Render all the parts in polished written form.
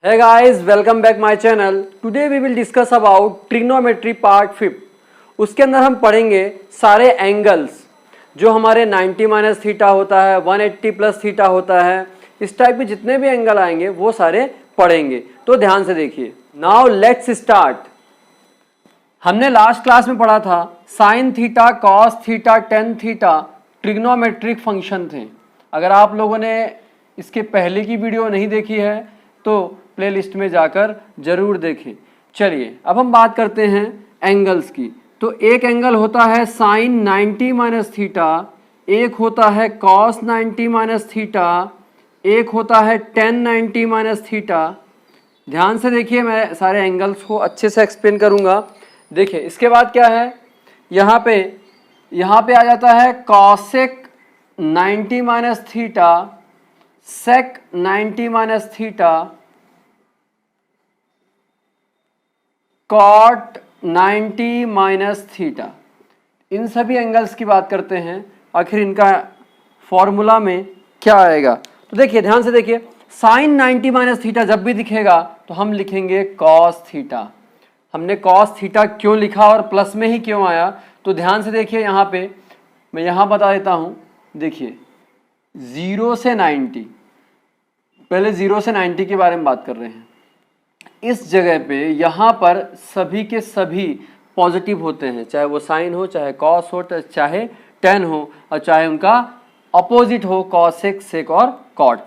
Hey guys, welcome back my channel. Today we will discuss about trigonometry part 5. उसके अंदर हम पढ़ेंगे सारे एंगल्स जो हमारे 90 माइनस थीटा होता है, 180 प्लस थीटा होता है, इस टाइप के जितने भी एंगल आएंगे वो सारे पढ़ेंगे. तो ध्यान से देखिए. Now let's start. हमने लास्ट क्लास में पढ़ा था sine theta, cos theta, tan theta trigonometric function थे. अगर आप लोगों ने इसके पहले की वीडियो नहीं देखी है तो प्लेलिस्ट में जाकर जरूर देखें. चलिए अब हम बात करते हैं एंगल्स की. तो एक एंगल होता है साइन 90 माइनस थीटा, एक होता है कॉस 90 माइनस थीटा, एक होता है टेन 90 माइनस थीटा. ध्यान से देखिए, मैं सारे एंगल्स को अच्छे से एक्सप्लेन करूंगा. देखिए इसके बाद क्या है, यहाँ पे आ जाता है cosec 90 minus theta, sec 90 minus theta, cot 90 minus theta. इन सभी एंगल्स की बात करते हैं. आखिर इनका फॉर्मूला में क्या आएगा, तो देखिए ध्यान से देखिए. साइन 90 माइनस थीटा जब भी दिखेगा तो हम लिखेंगे कॉस थीटा. हमने कॉस थीटा क्यों लिखा और प्लस में ही क्यों आया, तो ध्यान से देखिए. यहाँ पे मैं यहाँ बता देता हूँ. देखिए 0 से 90, पहले 0 से 90 के बारे में बात कर रहे हैं. इस जगह पे यहाँ पर सभी के सभी पॉजिटिव होते हैं, चाहे वो साइन हो, चाहे कॉस हो, चाहे टेन हो, और चाहे उनका अपोजिट हो कॉसेक, सेक और कॉट.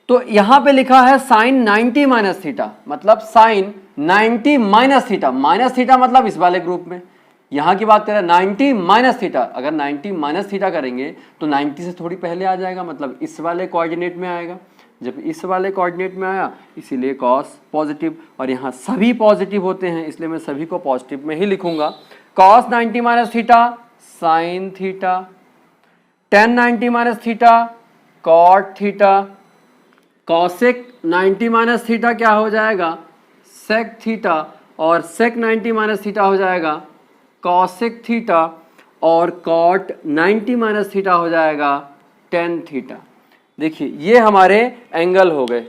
तो यहाँ पे लिखा है साइन 90 माइनस थीटा, मतलब sine 90 minus theta. Minus theta मतलब इस वाले ग्रुप में. यहाँ की बात करें 90 माइनस थीटा, अगर 90 माइनस थीटा करेंगे तो 90 से थोड़ी पहले आ जाएगा, मतलब इस वाले कोऑर्डिनेट में आएगा. जब इस वाले कोऑर्डिनेट में आया इसीलिए कॉस पॉजिटिव, और यहाँ सभी पॉजिटिव होते हैं इसलिए मैं सभी को पॉजिटिव में ही लिखूंगा. Cos 90 minus theta sine theta, tan 90 minus theta cot theta, cosec 90 minus theta क्या हो जाएगा सेक थीटा, और सेक 90 माइनस थीटा हो जाएगा कॉसेक थीटा, और कॉट 90 माइनस थीटा हो जाएगा टेन थीटा. देखिए ये हमारे एंगल हो गए.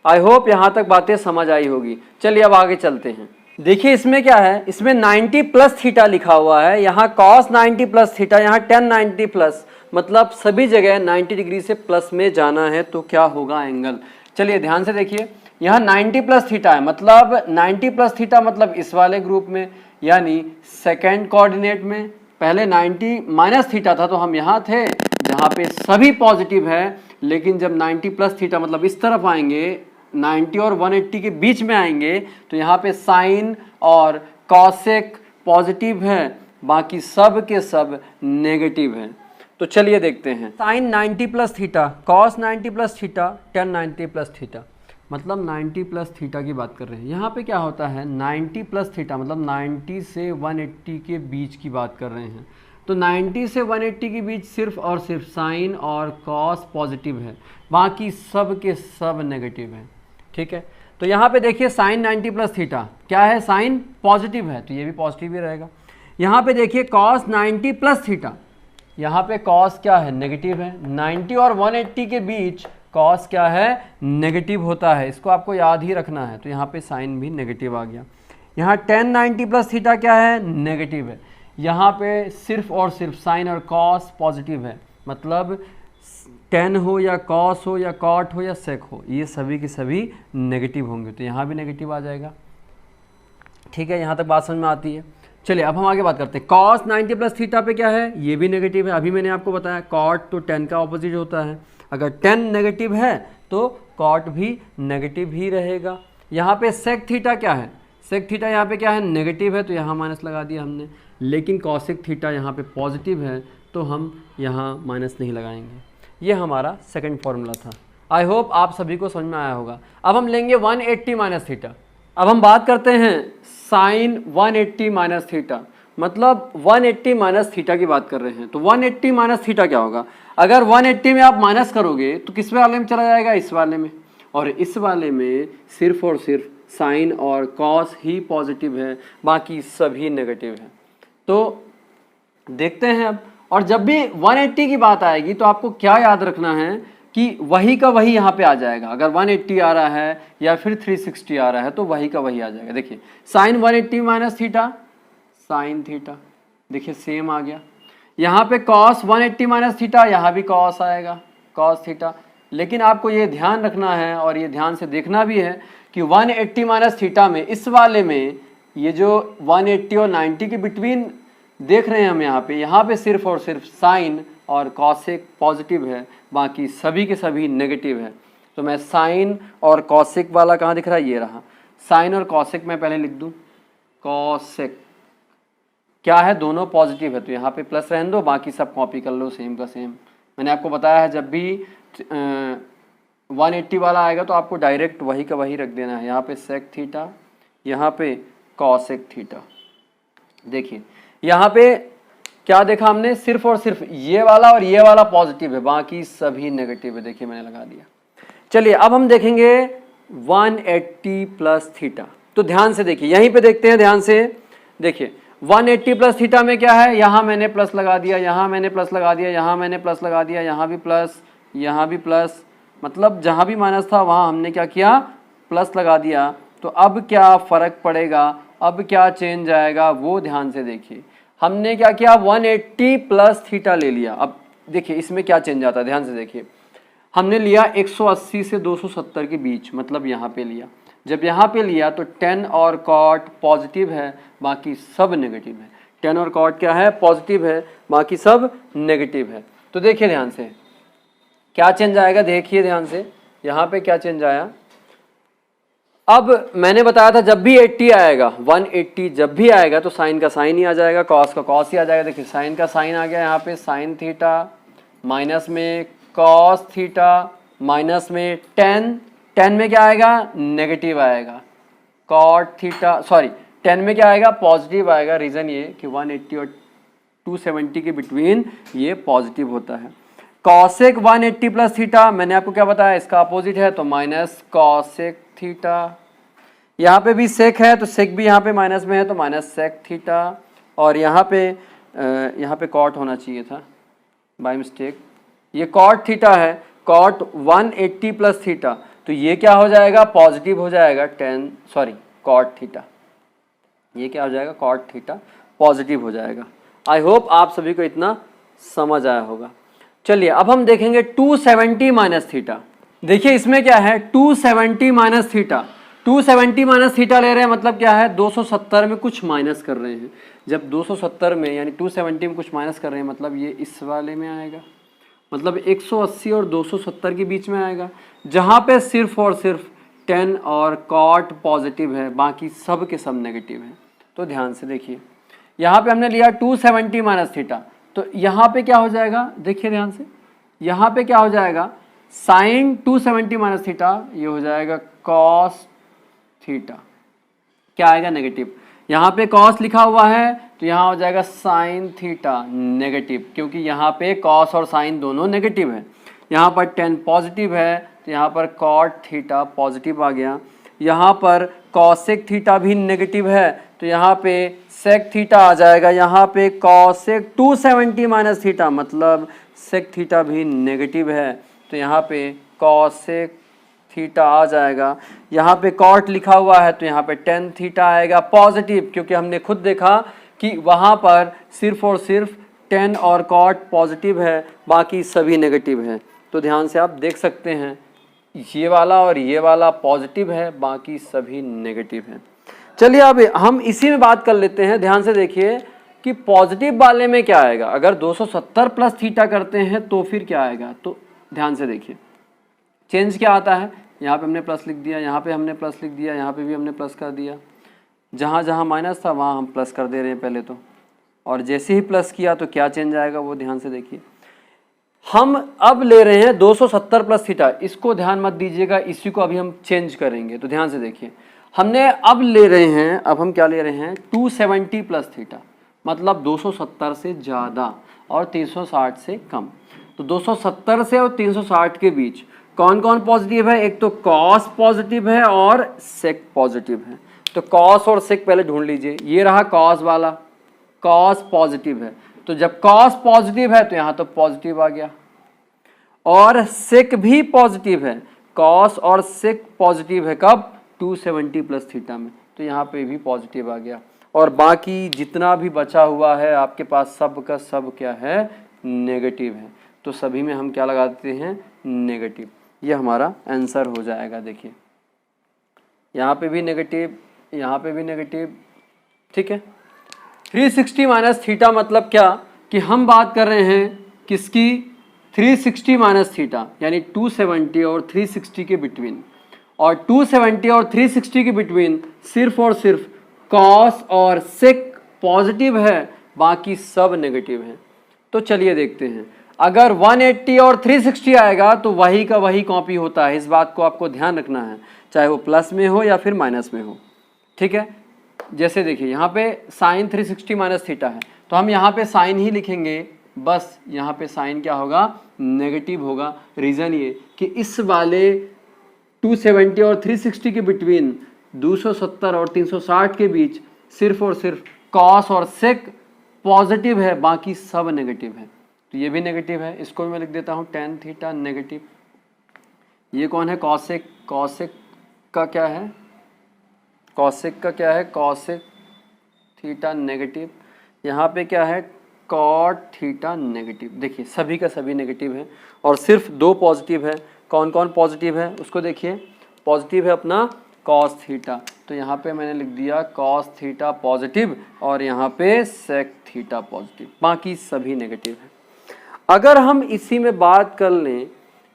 आई होप यहाँ तक बातें समझ आई होगी. चलिए अब आगे चलते हैं. देखिए इसमें क्या है, इसमें 90 प्लस थीटा लिखा हुआ है, यहाँ कॉस 90 प्लस थीटा, यहाँ टेन 90 प्लस, मतलब सभी जगह 90 डिग्री से प्लस में जाना है तो क्या होगा एंगल. चलिए ध्यान से देखिए. यहाँ 90 प्लस थीटा है, मतलब 90 प्लस थीटा मतलब इस वाले ग्रुप में, यानी सेकेंड कोऑर्डिनेट में. पहले 90 माइनस थीटा था तो हम यहाँ थे जहाँ पे सभी पॉजिटिव है, लेकिन जब 90 प्लस थीटा मतलब इस तरफ आएंगे, 90 और 180 के बीच में आएंगे, तो यहाँ पे साइन और कॉसेक पॉजिटिव है, बाकी सब के सब नेगेटिव है. तो चलिए देखते हैं. Sine 90 plus theta, cos 90 plus theta, tan 90 plus theta, मतलब 90 प्लस थीटा की बात कर रहे हैं. यहाँ पे क्या होता है 90 प्लस थीटा मतलब 90 से 180 के बीच की बात कर रहे हैं. तो 90 से 180 के बीच सिर्फ और सिर्फ साइन और कॉस पॉजिटिव है, बाकी सब के सब नेगेटिव है. ठीक है, तो यहाँ पे देखिए साइन 90 प्लस थीटा क्या है, साइन पॉजिटिव है तो ये भी पॉजिटिव ही रहेगा. यहाँ पे देखिए कॉस 90 प्लस थीटा, यहाँ पे कॉस क्या है नेगेटिव है. 90 और 180 के बीच कॉस क्या है नेगेटिव होता है, इसको आपको याद ही रखना है. तो यहाँ पे साइन भी नेगेटिव आ गया. यहाँ टेन 90 प्लस थीटा क्या है नेगेटिव है. यहाँ पे सिर्फ और सिर्फ साइन और कॉस पॉजिटिव है, मतलब टेन हो या कॉस हो या कॉट हो या सेक हो, ये सभी के सभी नेगेटिव होंगे, तो यहाँ भी नेगेटिव आ जाएगा. ठीक है, यहाँ तक बात समझ में आती है. चलिए अब हम आगे बात करते हैं. कॉस 90 प्लस थीटा पे क्या है, ये भी नेगेटिव है. अभी मैंने आपको बताया कॉट तो टेन का ऑपोजिट होता है, अगर टेन नेगेटिव है तो कॉट भी नेगेटिव ही रहेगा. यहाँ पे सेक थीटा क्या है, सेक थीटा यहाँ पे क्या है नेगेटिव है, तो यहाँ माइनस लगा दिया हमने. लेकिन कॉसेक थीटा यहाँ पे पॉजिटिव है तो हम यहाँ माइनस नहीं लगाएंगे. ये हमारा सेकंड फॉर्मूला था. आई होप आप सभी को समझ में आया होगा. अब हम लेंगे 180 माइनस थीटा. अब हम बात करते हैं साइन 180 माइनस थीटा, मतलब 180 माइनस थीटा की बात कर रहे हैं. तो 180 माइनस थीटा क्या होगा, अगर 180 में आप माइनस करोगे तो किस वाले में चला जाएगा, इस वाले में, और इस वाले में सिर्फ और सिर्फ साइन और कॉस ही पॉजिटिव है, बाकी सभी नेगेटिव है. तो देखते हैं अब. और जब भी 180 की बात आएगी तो आपको क्या याद रखना है कि वही का वही यहाँ पे आ जाएगा। अगर 180 आ रहा है या फिर 360 आ रहा है तो वही का वही आ जाएगा। देखिए sine 180 minus theta sine theta, देखिए सेम आ गया। यहाँ पे कॉस 180 माइनस थीटा, यहाँ भी कॉस आएगा कॉस थीटा। लेकिन आपको ये ध्यान रखना है और ये ध्यान से देखना भी है कि 180 माइनस थीटा में इस वाले में ये जो 180 और 90 के बिटवीन देख रहे हैं हम यहाँ पे सिर्फ और सिर्फ साइन और कॉसेक पॉजिटिव है, बाकी सभी के सभी नेगेटिव है। तो मैं साइन और कॉसेक वाला कहाँ दिख रहा है, ये रहा। साइन और कॉसेक मैं पहले लिख दूँ, कॉसेक क्या है, दोनों पॉजिटिव है तो यहाँ पे प्लस रहने दो, बाकी सब कॉपी कर लो सेम का सेम। मैंने आपको बताया है जब भी 180 वाला आएगा तो आपको डायरेक्ट वही का वही रख देना है। यहाँ पे सेक थीटा, यहाँ पे कॉसेक थीटा। देखिए यहाँ पे क्या देखा हमने, सिर्फ और सिर्फ ये वाला और ये वाला पॉजिटिव है, बाकी सभी नेगेटिव है। देखिए मैंने लगा दिया। चलिए अब हम देखेंगे 180 प्लस थीटा। तो ध्यान से देखिए, यहीं पे देखते हैं, ध्यान से देखिए 180 प्लस थीटा में क्या है, यहाँ मैंने प्लस लगा दिया, यहाँ मैंने प्लस लगा दिया, यहाँ मैंने प्लस लगा दिया, यहाँ भी प्लस, यहाँ भी प्लस, मतलब जहाँ भी माइनस था वहाँ हमने क्या किया, प्लस लगा दिया। तो अब क्या फ़र्क पड़ेगा, अब क्या चेंज आएगा वो ध्यान से देखिए। हमने क्या किया, 180 प्लस थीटा ले लिया। अब देखिए इसमें क्या चेंज आता है, ध्यान से देखिए। हमने लिया 180 से 270 के बीच, मतलब यहाँ पे लिया। जब यहाँ पे लिया तो टेन और कॉट पॉजिटिव है, बाकी सब नेगेटिव है। टेन और कॉट क्या है, पॉजिटिव है, बाकी सब नेगेटिव है। तो देखिए ध्यान से क्या चेंज आएगा, देखिए ध्यान से यहाँ पे क्या चेंज आया। अब मैंने बताया था जब भी 80 आएगा, 180 जब भी आएगा तो साइन का साइन ही आ जाएगा, कॉस का कॉस ही आ जाएगा। देखिए साइन का साइन आ गया यहाँ पे, साइन थीटा, माइनस में कॉस थीटा, माइनस में टेन, टेन में क्या आएगा, नेगेटिव आएगा। कॉट थीटा, सॉरी 10 में क्या आएगा, पॉजिटिव आएगा। रीज़न ये कि 180 और 270 के बिटवीन ये पॉजिटिव होता है। कॉसेक 180 प्लस थीटा, मैंने आपको क्या बताया, इसका अपोजिट है तो माइनस कॉसेक थीटा। यहाँ पे भी सेक है तो सेक भी यहाँ पे माइनस में है तो माइनस सेक थीटा। और यहाँ पे कॉट होना चाहिए था बाय मिस्टेक, ये कॉट थीटा है, कॉट 180 प्लस थीटा, तो ये क्या हो जाएगा, पॉजिटिव हो जाएगा, कॉट थीटा। ये क्या हो जाएगा, कॉट थीटा पॉजिटिव हो जाएगा। आई होप आप सभी को इतना समझ आया होगा। चलिए अब हम देखेंगे 270 माइनस थीटा। देखिए इसमें क्या है, 270 माइनस थीटा, 270 माइनस थीटा ले रहे हैं, मतलब क्या है, 270 में कुछ माइनस कर रहे हैं। जब 270 में यानी 270 में कुछ माइनस कर रहे हैं, मतलब ये इस वाले में आएगा, मतलब 180 और 270 के बीच में आएगा, जहाँ पे सिर्फ और सिर्फ 10 और कॉट पॉजिटिव है, बाकी सब के सब नेगेटिव है। तो ध्यान से देखिए, यहाँ पे हमने लिया 270 माइनस थीटा, तो यहाँ पे क्या हो जाएगा, देखिए ध्यान से, यहाँ पे क्या हो जाएगा, साइन 270 माइनस थीटा, ये हो जाएगा कॉस थीटा, क्या आएगा, नेगेटिव। यहाँ पे कॉस लिखा हुआ है तो यहाँ हो जाएगा साइन थीटा, नेगेटिव, क्योंकि यहाँ पे कॉस और साइन दोनों नेगेटिव है। यहाँ पर 10 पॉजिटिव है तो यहाँ पर कॉट थीटा पॉजिटिव आ गया। यहाँ पर कॉसेक थीटा भी नेगेटिव है तो यहाँ पे सेक थीटा आ जाएगा। यहाँ पे कॉसेक 270 माइनस थीटा, मतलब सेक थीटा भी नेगेटिव है तो यहाँ पे कॉसेक थीटा आ जाएगा। यहाँ पे कॉट लिखा हुआ है तो यहाँ पे 10 थीटा आएगा पॉजिटिव, क्योंकि हमने खुद देखा कि वहाँ पर सिर्फ और सिर्फ 10 और कॉट पॉजिटिव है, बाकी सभी नेगेटिव है। तो ध्यान से आप देख सकते हैं, ये वाला और ये वाला पॉजिटिव है, बाकी सभी नेगेटिव है। चलिए अब हम इसी में बात कर लेते हैं। ध्यान से देखिए कि पॉजिटिव वाले में क्या आएगा, अगर 270 प्लस थीटा करते हैं तो फिर क्या आएगा। तो ध्यान से देखिए चेंज क्या आता है, यहाँ पे हमने प्लस लिख दिया, यहाँ पे हमने प्लस लिख दिया, यहाँ पे भी हमने प्लस कर दिया, जहाँ जहाँ माइनस था वहाँ हम प्लस कर दे रहे हैं पहले तो, और जैसे ही प्लस किया तो क्या चेंज आएगा वो ध्यान से देखिए। हम अब ले रहे हैं 270 प्लस थीटा, इसको ध्यान मत दीजिएगा, इसी को अभी हम चेंज करेंगे। तो ध्यान से देखिए, हमने अब ले रहे हैं, अब हम क्या ले रहे हैं, 270 प्लस थीटा, मतलब 270 से ज़्यादा और 360 से कम। तो 270 से और 360 के बीच कौन कौन पॉजिटिव है, एक तो कॉस पॉजिटिव है और सेक पॉजिटिव है। तो कॉस और सेक पहले ढूंढ लीजिए, ये रहा कॉस वाला, कॉस पॉजिटिव है, तो जब कॉस पॉजिटिव है तो यहाँ तो पॉजिटिव आ गया। और सेक भी पॉजिटिव है, कॉस और सेक पॉजिटिव है कब, 270 प्लस थीटा में, तो यहाँ पे भी पॉजिटिव आ गया। और बाकी जितना भी बचा हुआ है आपके पास सब का सब क्या है, नेगेटिव है, तो सभी में हम क्या लगा देते हैं, नेगेटिव। ये हमारा आंसर हो जाएगा। देखिए यहाँ पे भी नेगेटिव, यहाँ पे भी नेगेटिव, ठीक है। 360 माइनस थीटा मतलब क्या, कि हम बात कर रहे हैं किसकी, 360 माइनस थीटा, यानी 270 और 360 के बिटवीन, और 270 और 360 के बिटवीन सिर्फ और सिर्फ कॉस और सेक पॉजिटिव है, बाकी सब नेगेटिव है। तो चलिए देखते हैं, अगर 180 और 360 आएगा तो वही का वही कॉपी होता है, इस बात को आपको ध्यान रखना है, चाहे वो प्लस में हो या फिर माइनस में हो, ठीक है। जैसे देखिए यहाँ पे साइन 360 माइनस थीटा है, तो हम यहाँ पे साइन ही लिखेंगे, बस यहाँ पे साइन क्या होगा, नेगेटिव होगा। रीज़न ये कि इस वाले 270 और 360 के बिटवीन 270 और 360 के बीच सिर्फ और सिर्फ कॉस और सेक पॉजिटिव है, बाकी सब नेगेटिव है, तो ये भी नेगेटिव है। इसको मैं लिख देता हूँ टेन थीटा नेगेटिव। ये कौन है, कॉसेक, कॉसेक का क्या है, कॉसेक का क्या है, कॉसेक थीटा नेगेटिव। यहाँ पे क्या है, कॉट थीटा नेगेटिव। देखिए सभी का सभी नेगेटिव है और सिर्फ दो पॉजिटिव है। कौन कौन पॉजिटिव है उसको देखिए, पॉजिटिव है अपना कॉस थीटा, तो यहाँ पे मैंने लिख दिया कॉस थीटा पॉजिटिव और यहाँ पे सेक थीटा पॉजिटिव, बाकी सभी नेगेटिव है। अगर हम इसी में बात कर लें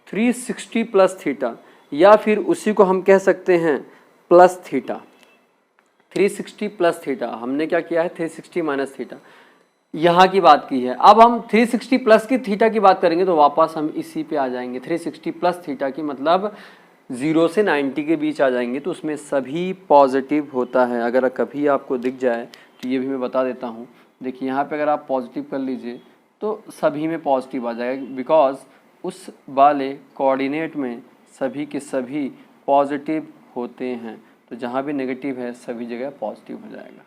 360 प्लस थीटा, या फिर उसी को हम कह सकते हैं प्लस थीटा, 360 प्लस थीटा, हमने क्या किया है 360 माइनस थीटा, यहाँ की बात की है। अब हम 360 प्लस की थीटा की बात करेंगे तो वापस हम इसी पे आ जाएंगे, 360 प्लस थीटा की मतलब 0 से 90 के बीच आ जाएंगे, तो उसमें सभी पॉजिटिव होता है। अगर कभी आपको दिख जाए तो ये भी मैं बता देता हूँ। देखिए यहाँ पे अगर आप पॉजिटिव कर लीजिए तो सभी में पॉजिटिव आ जाएगा, बिकॉज उस वाले कोऑर्डिनेट में सभी के सभी पॉजिटिव होते हैं, तो जहाँ भी नेगेटिव है सभी जगह पॉजिटिव हो जाएगा।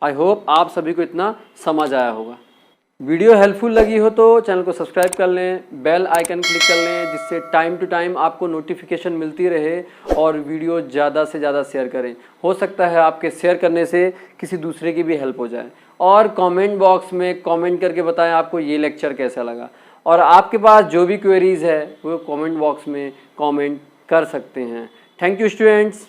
आई होप आप सभी को इतना समझ आया होगा। वीडियो हेल्पफुल लगी हो तो चैनल को सब्सक्राइब कर लें, बेल आइकन क्लिक कर लें, जिससे टाइम टू टाइम आपको नोटिफिकेशन मिलती रहे, और वीडियो ज़्यादा से ज़्यादा शेयर करें। हो सकता है आपके शेयर करने से किसी दूसरे की भी हेल्प हो जाए। और कमेंट बॉक्स में कमेंट करके बताएं आपको ये लेक्चर कैसा लगा, और आपके पास जो भी क्वेरीज़ है वो कमेंट बॉक्स में कमेंट कर सकते हैं। Thank you students.